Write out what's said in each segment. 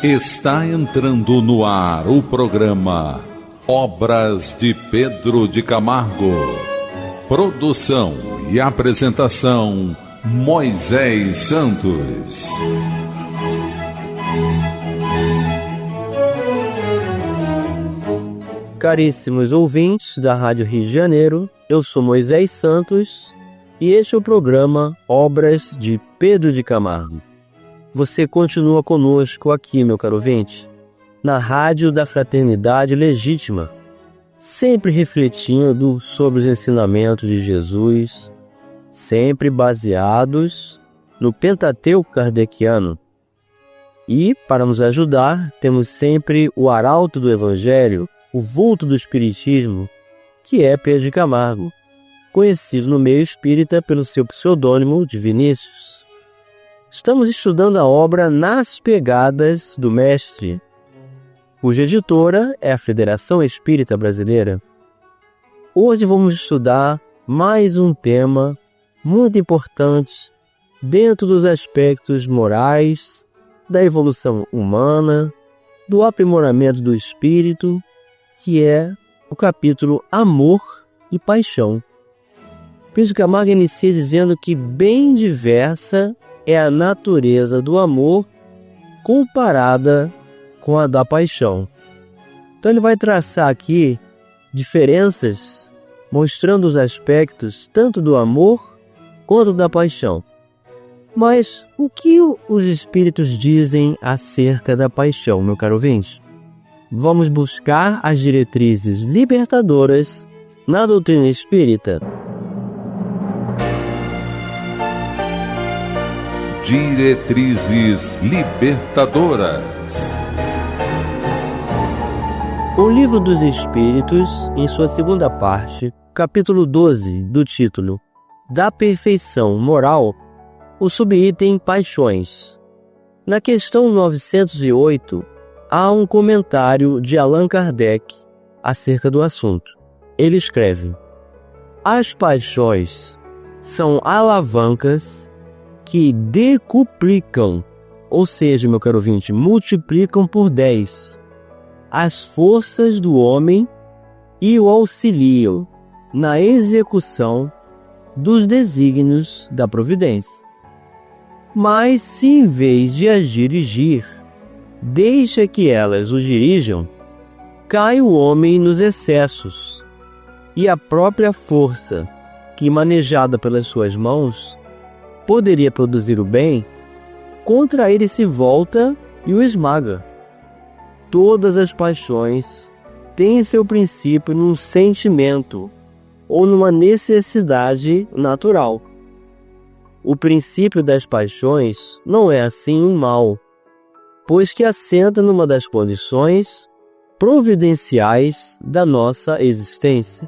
Está entrando no ar o programa Obras de Pedro de Camargo. Produção e apresentação Moisés Santos. Caríssimos ouvintes da Rádio Rio de Janeiro, eu sou Moisés Santos e este é o programa Obras de Pedro de Camargo. Você continua conosco aqui, meu caro ouvinte, na Rádio da Fraternidade Legítima, sempre refletindo sobre os ensinamentos de Jesus, sempre baseados no Pentateuco kardeciano. E, para nos ajudar, temos sempre o arauto do Evangelho, o vulto do Espiritismo, que é Pedro de Camargo, conhecido no meio espírita pelo seu pseudônimo de Vinícius. Estamos estudando a obra Nas Pegadas do Mestre, cuja editora é a Federação Espírita Brasileira. Hoje vamos estudar mais um tema muito importante dentro dos aspectos morais, da evolução humana, do aprimoramento do espírito, que é o capítulo Amor e Paixão. Pedro de Camargo inicia dizendo que bem diversa é a natureza do amor comparada com a da paixão. Então ele vai traçar aqui diferenças, mostrando os aspectos tanto do amor quanto da paixão. Mas o que os espíritos dizem acerca da paixão, meu caro ouvinte? Vamos buscar as diretrizes libertadoras na doutrina espírita. Diretrizes libertadoras. O Livro dos Espíritos, em sua segunda parte, capítulo 12, do título Da Perfeição Moral, o subitem Paixões. Na questão 908, há um comentário de Allan Kardec acerca do assunto. Ele escreve: as paixões são alavancas que decuplicam, ou seja, meu caro ouvinte, multiplicam por 10 as forças do homem e o auxiliam na execução dos desígnios da providência. Mas se em vez de as dirigir, deixa que elas o dirijam, cai o homem nos excessos, e a própria força, que manejada pelas suas mãos, poderia produzir o bem, contra ele se volta e o esmaga. Todas as paixões têm seu princípio num sentimento ou numa necessidade natural. O princípio das paixões não é assim um mal, pois que assenta numa das condições providenciais da nossa existência.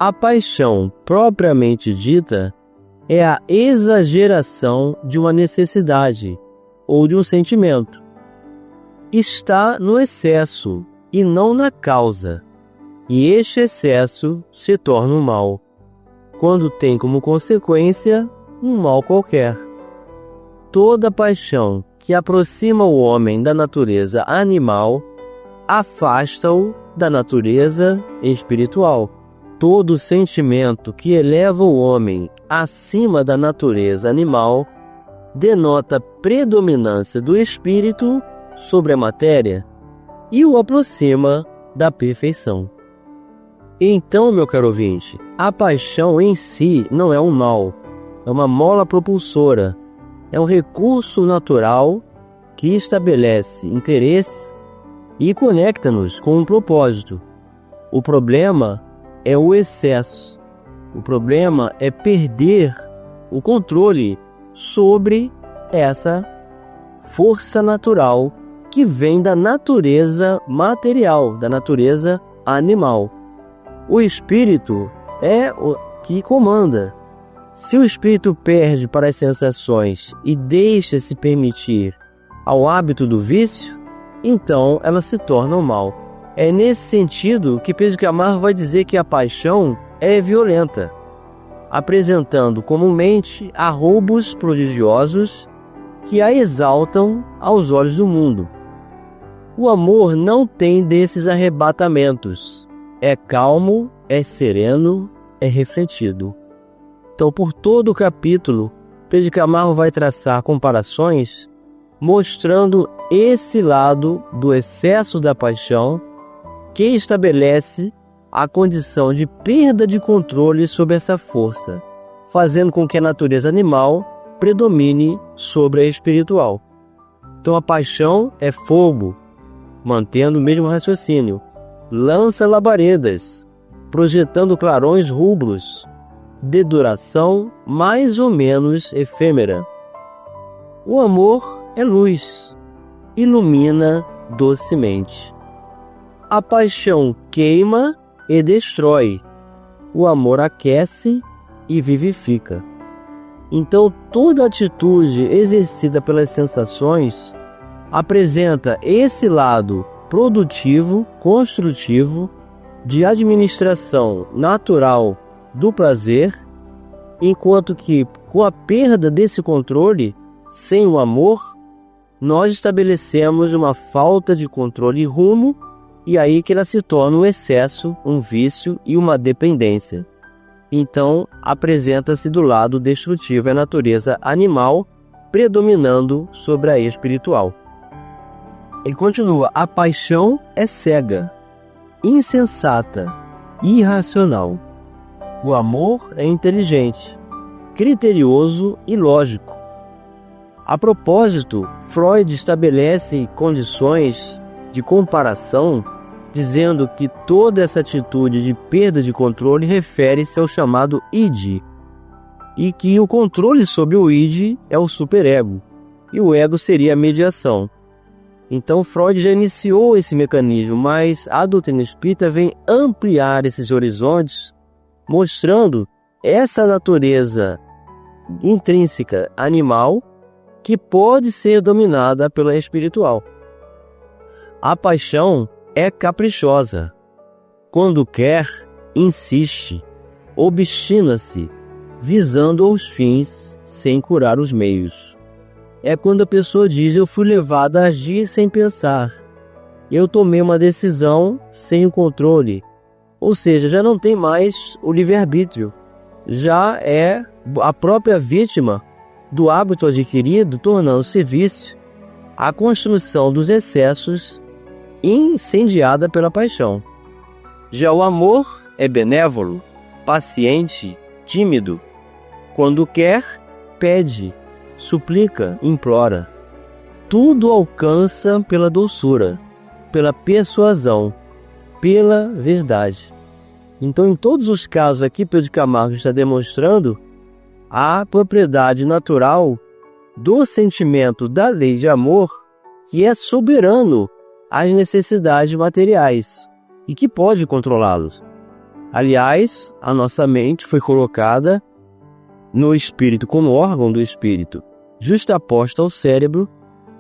A paixão propriamente dita é a exageração de uma necessidade ou de um sentimento. Está no excesso e não na causa, e este excesso se torna um mal, quando tem como consequência um mal qualquer. Toda paixão que aproxima o homem da natureza animal afasta-o da natureza espiritual. Todo sentimento que eleva o homem acima da natureza animal denota predominância do espírito sobre a matéria e o aproxima da perfeição. Então, meu caro ouvinte, a paixão em si não é um mal, é uma mola propulsora, é um recurso natural que estabelece interesse e conecta-nos com um propósito. O problema é o excesso. O problema é perder o controle sobre essa força natural que vem da natureza material, da natureza animal. O espírito é o que comanda. Se o espírito perde para as sensações e deixa se permitir ao hábito do vício, então ela se torna um mal. É nesse sentido que Pedro de Camargo vai dizer que a paixão é violenta, apresentando comumente arroubos prodigiosos que a exaltam aos olhos do mundo. O amor não tem desses arrebatamentos. É calmo, é sereno, é refletido. Então, por todo o capítulo, Pedro de Camargo vai traçar comparações mostrando esse lado do excesso da paixão que estabelece a condição de perda de controle sobre essa força, fazendo com que a natureza animal predomine sobre a espiritual. Então a paixão é fogo, mantendo o mesmo raciocínio, lança labaredas, projetando clarões rubros, de duração mais ou menos efêmera. O amor é luz, ilumina docemente. A paixão queima e destrói. O amor aquece e vivifica. Então, toda atitude exercida pelas sensações apresenta esse lado produtivo, construtivo, de administração natural do prazer, enquanto que, com a perda desse controle, sem o amor, nós estabelecemos uma falta de controle e rumo, e aí que ela se torna um excesso, um vício e uma dependência. Então, apresenta-se do lado destrutivo a natureza animal, predominando sobre a espiritual. Ele continua: a paixão é cega, insensata, irracional. O amor é inteligente, criterioso e lógico. A propósito, Freud estabelece condições de comparação, dizendo que toda essa atitude de perda de controle refere-se ao chamado id, e que o controle sobre o id é o superego, e o ego seria a mediação. Então Freud já iniciou esse mecanismo, mas a doutrina espírita vem ampliar esses horizontes, mostrando essa natureza intrínseca animal que pode ser dominada pela espiritual. A paixão é caprichosa. Quando quer, insiste, obstina-se, visando aos fins sem curar os meios. É quando a pessoa diz: eu fui levada a agir sem pensar. Eu tomei uma decisão sem o controle. Ou seja, já não tem mais o livre-arbítrio. Já é a própria vítima do hábito adquirido, tornando-se vício, a construção dos excessos incendiada pela paixão. Já o amor é benévolo, paciente, tímido. Quando quer, pede, suplica, implora. Tudo alcança pela doçura, pela persuasão, pela verdade. Então, em todos os casos aqui, Pedro de Camargo está demonstrando a propriedade natural do sentimento da lei de amor, que é soberano às necessidades materiais e que pode controlá-los. Aliás, a nossa mente foi colocada no espírito como órgão do espírito, justaposta ao cérebro,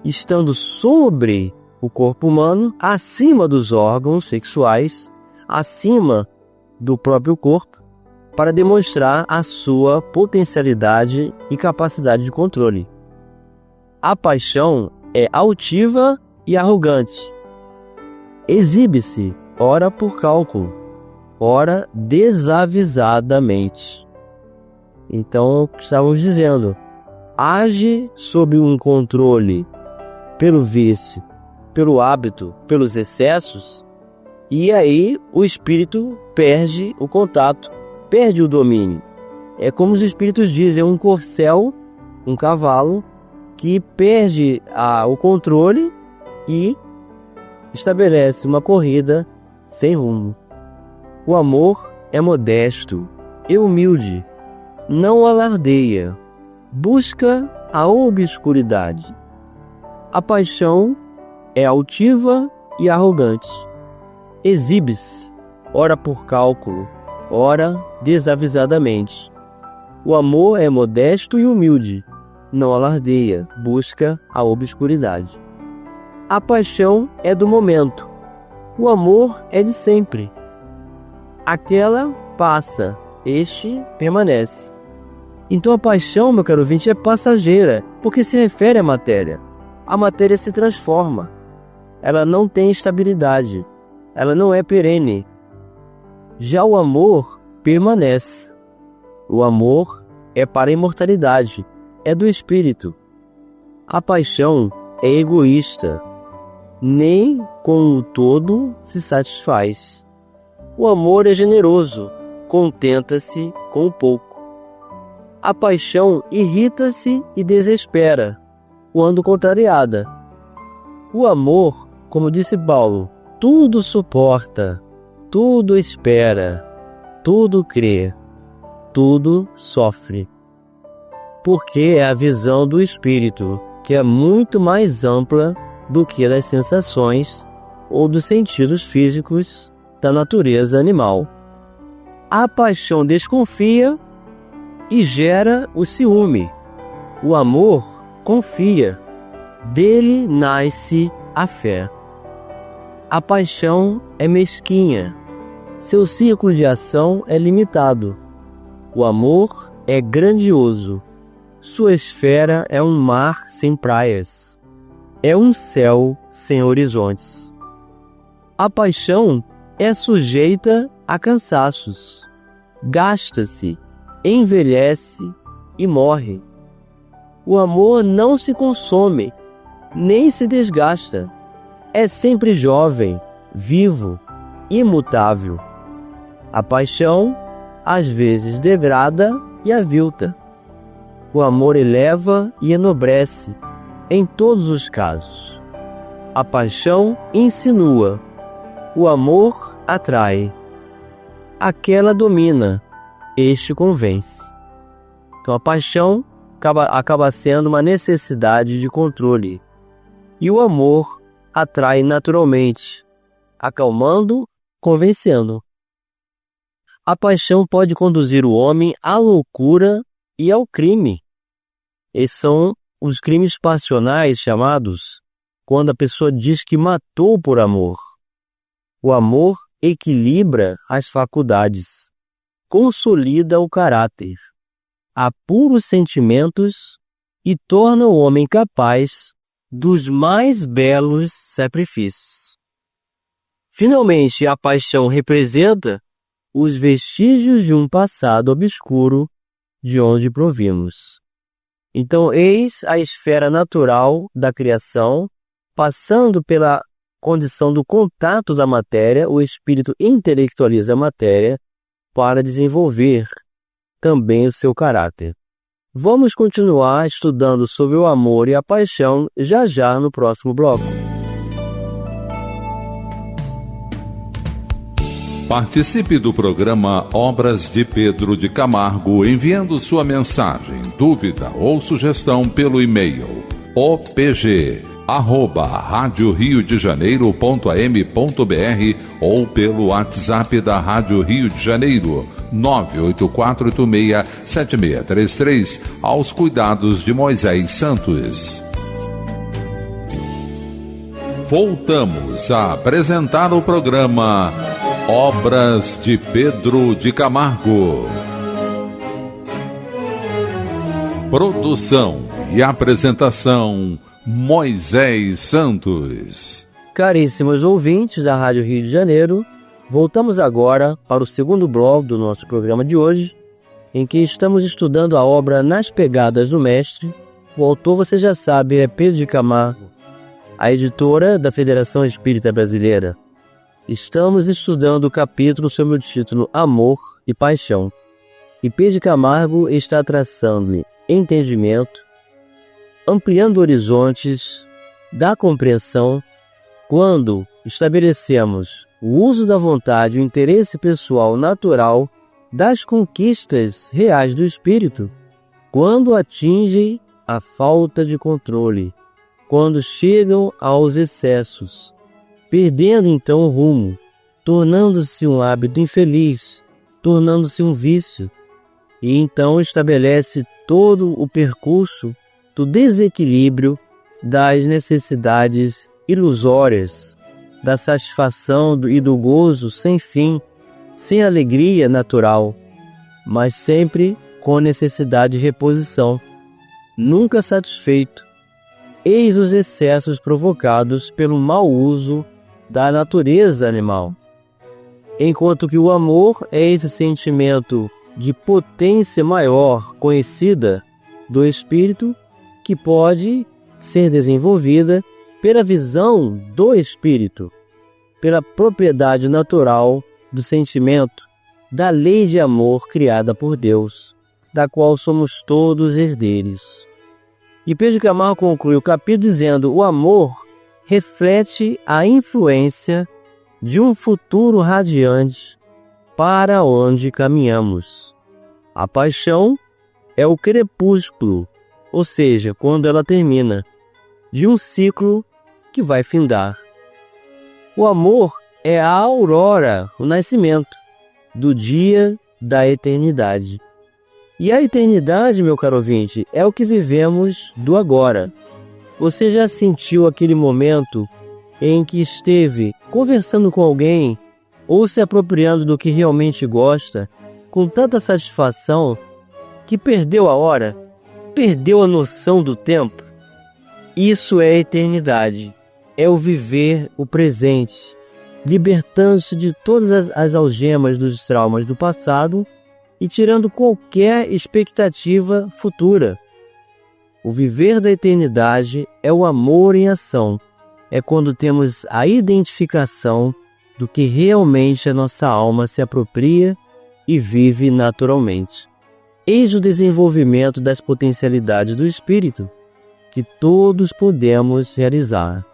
estando sobre o corpo humano, acima dos órgãos sexuais, acima do próprio corpo, para demonstrar a sua potencialidade e capacidade de controle. A paixão é altiva e arrogante. Exibe-se, ora por cálculo, ora desavisadamente. Então, estávamos dizendo, age sob um controle pelo vício, pelo hábito, pelos excessos, e aí o espírito perde o contato, perde o domínio. É como os espíritos dizem, um corcel, um cavalo, que perde o controle e estabelece uma corrida sem rumo. O amor é modesto e humilde, não alardeia, busca a obscuridade. A paixão é altiva e arrogante. Exibe-se, ora por cálculo, ora desavisadamente. O amor é modesto e humilde, não alardeia, busca a obscuridade. A paixão é do momento, o amor é de sempre. Aquela passa, este permanece. Então a paixão, meu caro ouvinte, é passageira, porque se refere à matéria. A matéria se transforma. Ela não tem estabilidade. Ela não é perene. Já o amor permanece. O amor é para a imortalidade. É do espírito. A paixão é egoísta. Nem com o todo se satisfaz. O amor é generoso. Contenta-se com o pouco. A paixão irrita-se e desespera, quando contrariada. O amor, como disse Paulo, tudo suporta, tudo espera, tudo crê, tudo sofre. Porque é a visão do espírito, que é muito mais ampla do que a das sensações ou dos sentidos físicos da natureza animal. A paixão desconfia e gera o ciúme. O amor confia. Dele nasce a fé. A paixão é mesquinha. Seu ciclo de ação é limitado. O amor é grandioso. Sua esfera é um mar sem praias. É um céu sem horizontes. A paixão é sujeita a cansaços. Gasta-se, envelhece e morre. O amor não se consome, nem se desgasta. É sempre jovem, vivo, imutável. A paixão, às vezes, degrada e avilta. O amor eleva e enobrece, em todos os casos. A paixão insinua, o amor atrai. Aquela domina, este convence. Então a paixão acaba sendo uma necessidade de controle. E o amor atrai naturalmente, acalmando, convencendo. A paixão pode conduzir o homem à loucura e ao crime. Esses são os crimes passionais chamados quando a pessoa diz que matou por amor. O amor equilibra as faculdades, consolida o caráter, apura os sentimentos e torna o homem capaz dos mais belos sacrifícios. Finalmente, a paixão representa os vestígios de um passado obscuro de onde provimos. Então, eis a esfera natural da criação, passando pela condição do contato da matéria, o espírito intelectualiza a matéria para desenvolver também o seu caráter. Vamos continuar estudando sobre o amor e a paixão já no próximo bloco. Participe do programa Obras de Pedro de Camargo enviando sua mensagem, dúvida ou sugestão pelo e-mail opg@radioriodejaneiro.am.br ou pelo WhatsApp da Rádio Rio de Janeiro 984867633 aos cuidados de Moisés Santos. Voltamos a apresentar o programa Obras de Pedro de Camargo. Produção e apresentação Moisés Santos. Caríssimos ouvintes da Rádio Rio de Janeiro, voltamos agora para o segundo bloco do nosso programa de hoje, em que estamos estudando a obra Nas Pegadas do Mestre. O autor, você já sabe, é Pedro de Camargo, a editora da Federação Espírita Brasileira. Estamos estudando o capítulo sob o título Amor e Paixão. E Pedro de Camargo está traçando entendimento, ampliando horizontes da compreensão quando estabelecemos o uso da vontade e o interesse pessoal natural das conquistas reais do espírito, quando atingem a falta de controle, quando chegam aos excessos, perdendo então o rumo, tornando-se um hábito infeliz, tornando-se um vício, e então estabelece todo o percurso do desequilíbrio das necessidades ilusórias, da satisfação e do gozo sem fim, sem alegria natural, mas sempre com necessidade de reposição, nunca satisfeito. Eis os excessos provocados pelo mau uso da natureza animal. Enquanto que o amor é esse sentimento de potência maior conhecida do espírito, que pode ser desenvolvida pela visão do espírito, pela propriedade natural do sentimento, da lei de amor criada por Deus, da qual somos todos herdeiros. E Pedro de Camargo conclui o capítulo dizendo: o amor reflete a influência de um futuro radiante para onde caminhamos. A paixão é o crepúsculo, ou seja, quando ela termina, de um ciclo que vai findar. O amor é a aurora, o nascimento do dia da eternidade. E a eternidade, meu caro ouvinte, é o que vivemos do agora. Você já sentiu aquele momento em que esteve conversando com alguém ou se apropriando do que realmente gosta, com tanta satisfação, que perdeu a hora, perdeu a noção do tempo? Isso é a eternidade, é o viver o presente, libertando-se de todas as algemas dos traumas do passado e tirando qualquer expectativa futura. O viver da eternidade é o amor em ação, é quando temos a identificação do que realmente a nossa alma se apropria e vive naturalmente. Eis o desenvolvimento das potencialidades do espírito que todos podemos realizar.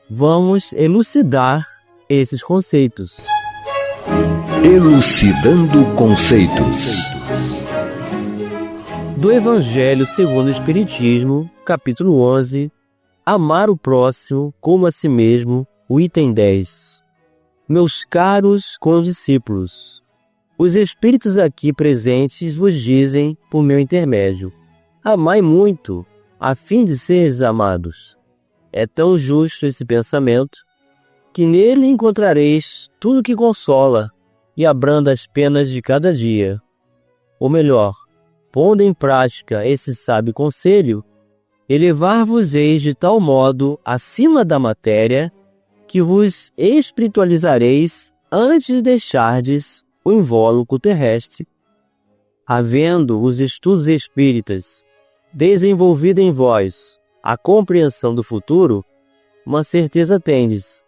Vamos elucidar esses conceitos. Elucidando conceitos. Do Evangelho segundo o Espiritismo, capítulo 11, Amar o próximo como a si mesmo, o item 10. Meus caros condiscípulos, os Espíritos aqui presentes vos dizem, por meu intermédio, amai muito, a fim de seres amados. É tão justo esse pensamento, que nele encontrareis tudo que consola e abranda as penas de cada dia. Ou melhor, pondo em prática esse sábio conselho, elevar-vos-eis de tal modo acima da matéria, que vos espiritualizareis antes de deixardes o invólucro terrestre. Havendo os estudos espíritas desenvolvido em vós a compreensão do futuro, uma certeza tendes,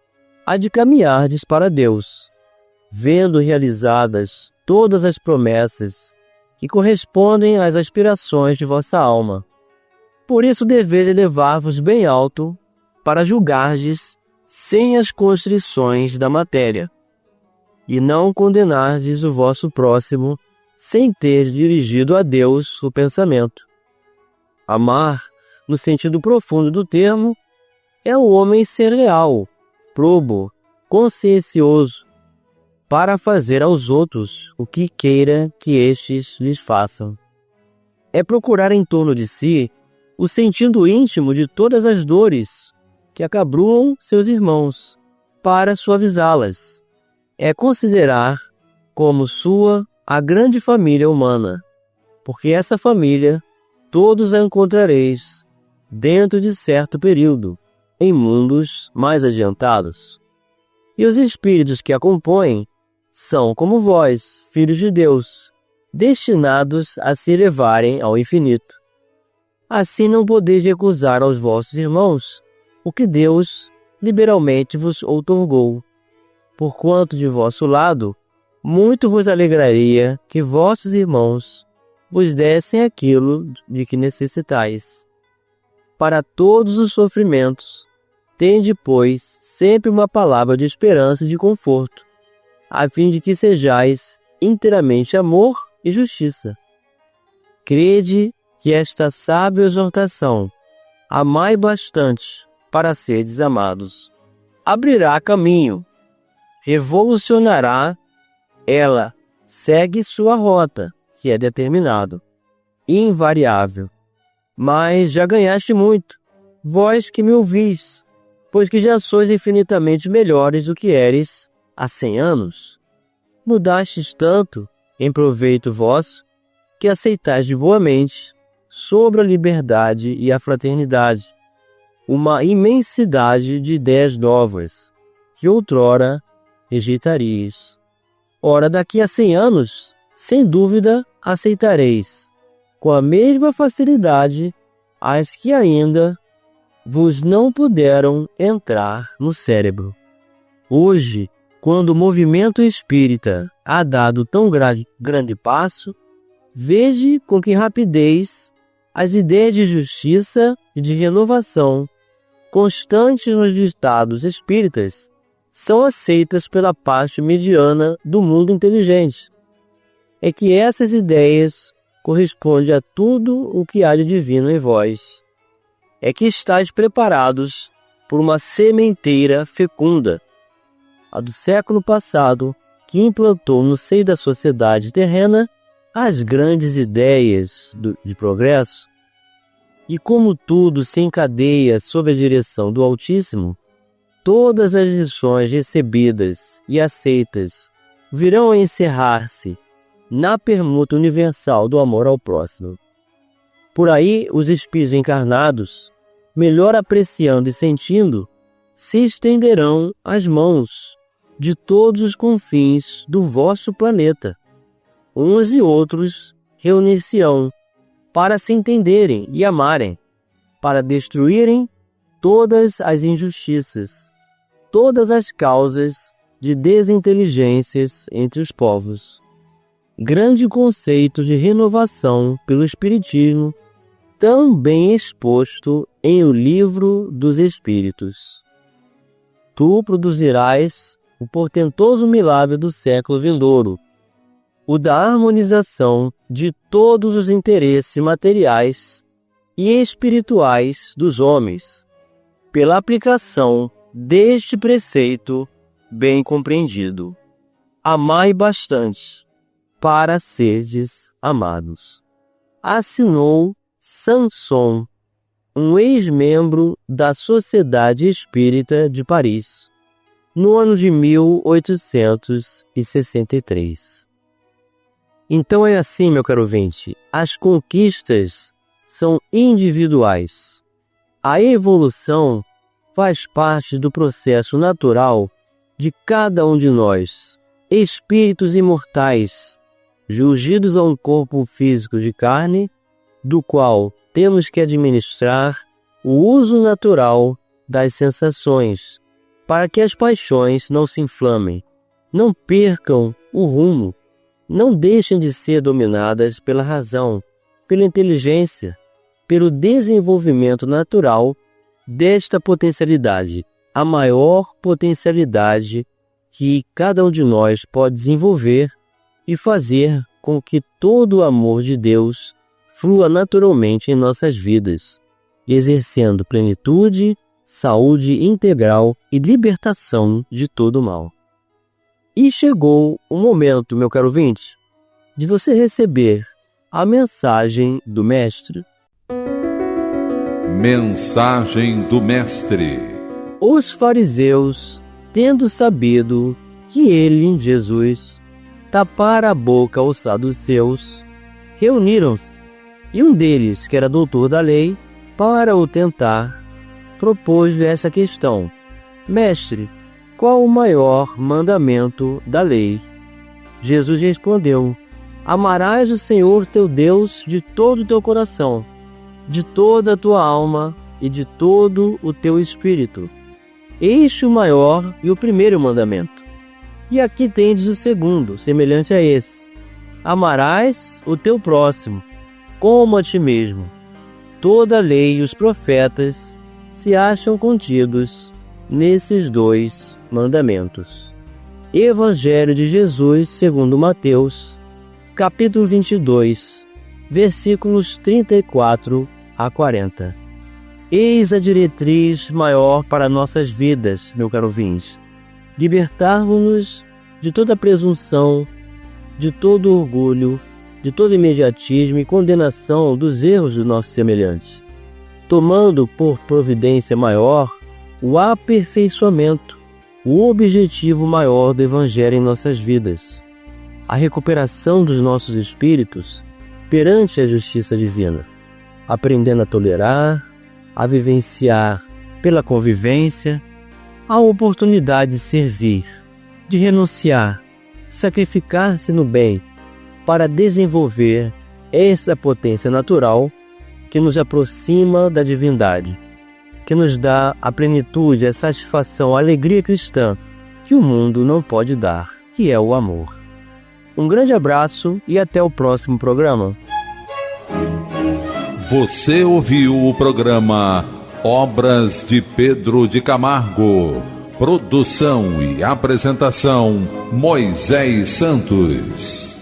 a de caminhardes para Deus, vendo realizadas todas as promessas que correspondem às aspirações de vossa alma. Por isso deveis elevar-vos bem alto para julgardes sem as constrições da matéria, e não condenardes o vosso próximo sem ter dirigido a Deus o pensamento. Amar, no sentido profundo do termo, é o homem ser leal, probo, consciencioso, para fazer aos outros o que queira que estes lhes façam. É procurar em torno de si o sentido íntimo de todas as dores que acabruam seus irmãos, para suavizá-las. É considerar como sua a grande família humana, porque essa família todos a encontrareis dentro de certo período, em mundos mais adiantados. E os espíritos que a compõem são como vós, filhos de Deus, destinados a se elevarem ao infinito. Assim não podeis recusar aos vossos irmãos o que Deus liberalmente vos outorgou, porquanto de vosso lado muito vos alegraria que vossos irmãos vos dessem aquilo de que necessitais. Para todos os sofrimentos, tende, pois, sempre uma palavra de esperança e de conforto, a fim de que sejais inteiramente amor e justiça. Crede que esta sábia exortação, amai bastante para serdes amados, abrirá caminho, revolucionará, ela segue sua rota, que é determinado, invariável. Mas já ganhaste muito, vós que me ouvis, pois que já sois infinitamente melhores do que eres há 100 anos. Mudastes tanto, em proveito vosso, que aceitais de boa mente, sobre a liberdade e a fraternidade, uma imensidade de ideias novas, que outrora rejeitaríeis. Ora, daqui a 100 anos, sem dúvida, aceitareis, com a mesma facilidade, as que ainda vos não puderam entrar no cérebro. Hoje, quando o movimento espírita há dado tão grande passo, veja com que rapidez as ideias de justiça e de renovação constantes nos ditados espíritas são aceitas pela parte mediana do mundo inteligente. É que essas ideias correspondem a tudo o que há de divino em vós. É que estáis preparados por uma sementeira fecunda, a do século passado, que implantou no seio da sociedade terrena as grandes ideias de progresso. E como tudo se encadeia sob a direção do Altíssimo, todas as lições recebidas e aceitas virão a encerrar-se na permuta universal do amor ao próximo. Por aí, os espíritos encarnados, melhor apreciando e sentindo, se estenderão as mãos de todos os confins do vosso planeta. Uns e outros reunir-se-ão para se entenderem e amarem, para destruírem todas as injustiças, todas as causas de desinteligências entre os povos. Grande conceito de renovação pelo Espiritismo, tão bem exposto em O Livro dos Espíritos. Tu produzirás o portentoso milagre do século vindouro, o da harmonização de todos os interesses materiais e espirituais dos homens, pela aplicação deste preceito bem compreendido. Amai bastante, para serdes amados. Assinou Sanson, um ex-membro da Sociedade Espírita de Paris, no ano de 1863. Então é assim, meu caro ouvinte, as conquistas são individuais. A evolução faz parte do processo natural de cada um de nós, espíritos imortais, jungidos a um corpo físico de carne, do qual temos que administrar o uso natural das sensações, para que as paixões não se inflamem, não percam o rumo, não deixem de ser dominadas pela razão, pela inteligência, pelo desenvolvimento natural desta potencialidade, a maior potencialidade que cada um de nós pode desenvolver e fazer com que todo o amor de Deus flua naturalmente em nossas vidas, exercendo plenitude, saúde integral e libertação de todo o mal. E chegou o momento, meu caro ouvinte, de você receber a mensagem do Mestre. Mensagem do Mestre. Os fariseus, tendo sabido que ele, Jesus, tapara a boca aos saduceus, reuniram-se, e um deles, que era doutor da lei, para o tentar, propôs essa questão: Mestre, qual o maior mandamento da lei? Jesus respondeu: Amarás o Senhor teu Deus de todo o teu coração, de toda a tua alma e de todo o teu espírito. Este o maior e o primeiro mandamento. E aqui tendes o segundo, semelhante a esse: amarás o teu próximo, como a ti mesmo. Toda a lei e os profetas se acham contidos nesses dois mandamentos. Evangelho de Jesus segundo Mateus, capítulo 22, versículos 34 a 40. Eis a diretriz maior para nossas vidas, meu caro ouvinte: libertarmos-nos de toda presunção, de todo orgulho, de todo imediatismo e condenação dos erros dos nossos semelhantes, tomando por providência maior o aperfeiçoamento, o objetivo maior do Evangelho em nossas vidas, a recuperação dos nossos espíritos perante a justiça divina, aprendendo a tolerar, a vivenciar pela convivência, a oportunidade de servir, de renunciar, sacrificar-se no bem para desenvolver essa potência natural que nos aproxima da divindade, que nos dá a plenitude, a satisfação, a alegria cristã que o mundo não pode dar, que é o amor. Um grande abraço e até o próximo programa. Você ouviu o programa Obras de Pedro de Camargo. Produção e apresentação Moisés Santos.